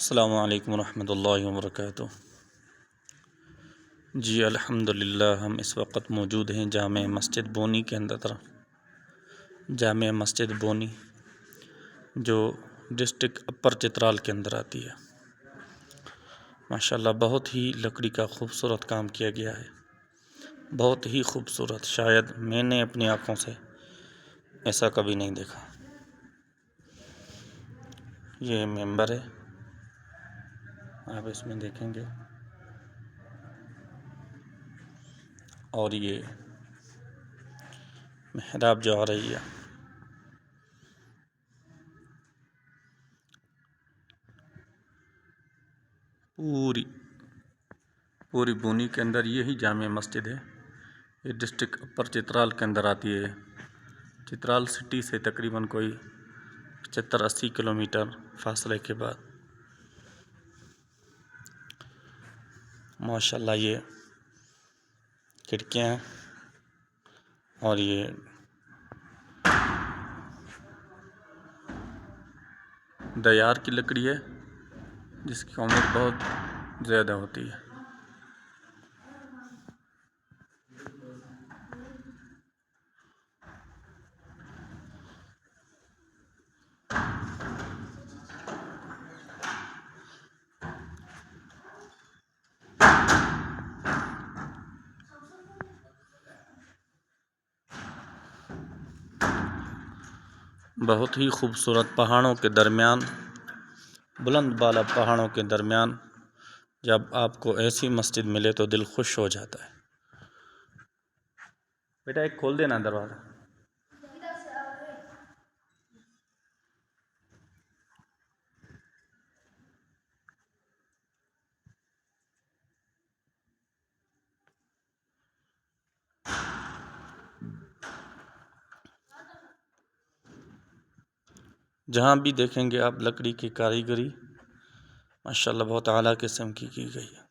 अस्सलामु अलैकुम रहमतुल्लाहि व बरकातुहू। जी अल्हम्दुलिल्लाह, हम इस वक्त मौजूद हैं जामे मस्जिद बोनी के अंदर। जामे मस्जिद बोनी जो डिस्ट्रिक्ट अपर चित्राल के अंदर आती है। माशाल्लाह बहुत ही लकड़ी का खूबसूरत काम किया गया है, बहुत ही खूबसूरत। शायद मैंने अपनी आँखों से ऐसा कभी नहीं देखा। ये मेंबर है, आप इसमें देखेंगे, और ये मेहराब जो आ रही है, पूरी बोनी के अंदर यही जामे मस्जिद है। ये डिस्ट्रिक्ट अपर चित्राल के अंदर आती है। चित्राल सिटी से तकरीबन कोई 75-80 किलोमीटर फासले के बाद। माशाल्लाह ये खिड़कियाँ हैं और ये दयार की लकड़ी है जिसकी उम्र बहुत ज़्यादा होती है। बहुत ही खूबसूरत पहाड़ों के दरमियान, बुलंद बाला पहाड़ों के दरमियान जब आपको ऐसी मस्जिद मिले तो दिल खुश हो जाता है। बेटा एक खोल देना दरवाज़ा। जहाँ भी देखेंगे आप लकड़ी की कारीगरी माशाल्लाह बहुत आला किस्म की गई है।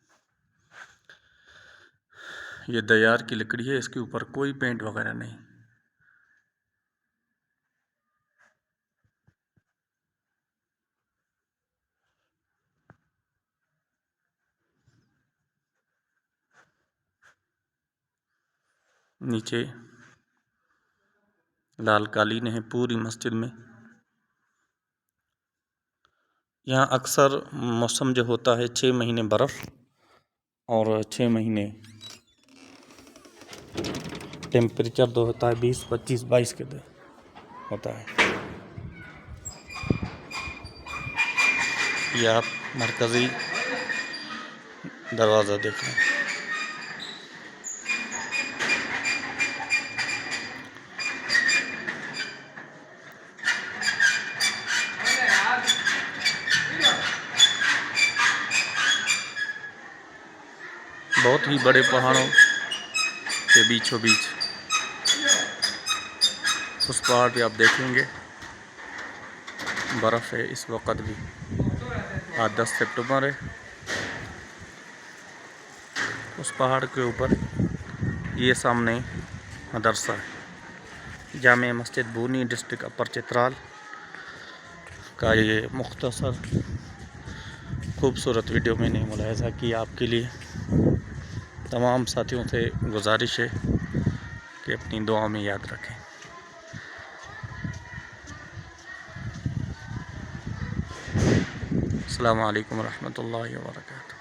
ये दयार की लकड़ी है, इसके ऊपर कोई पेंट वगैरह नहीं। नीचे लाल कालीन है पूरी मस्जिद में। यहाँ अक्सर मौसम जो होता है 6 महीने बर्फ़ और 6 महीने टेम्परेचर तो होता है 20, 25, 22 के होता है। ये आप मरकज़ी दरवाज़ा देख रहे हैं। बहुत ही बड़े पहाड़ों के बीचों बीच उस पहाड़ पे आप देखेंगे बर्फ़ है। इस वक्त भी आज 10 सितंबर है। उस पहाड़ के ऊपर ये सामने मदरसा है। जामे मस्जिद बोनी डिस्ट्रिक्ट अपर चित्राल का ये मुख्तसर खूबसूरत वीडियो मैंने मुलाहिज़ा की आपके लिए। तमाम साथियों से गुजारिश है कि अपनी दुआ में याद रखें। अस्सलामु अलैकुम रहमतुल्लाहि व बरकातुहू।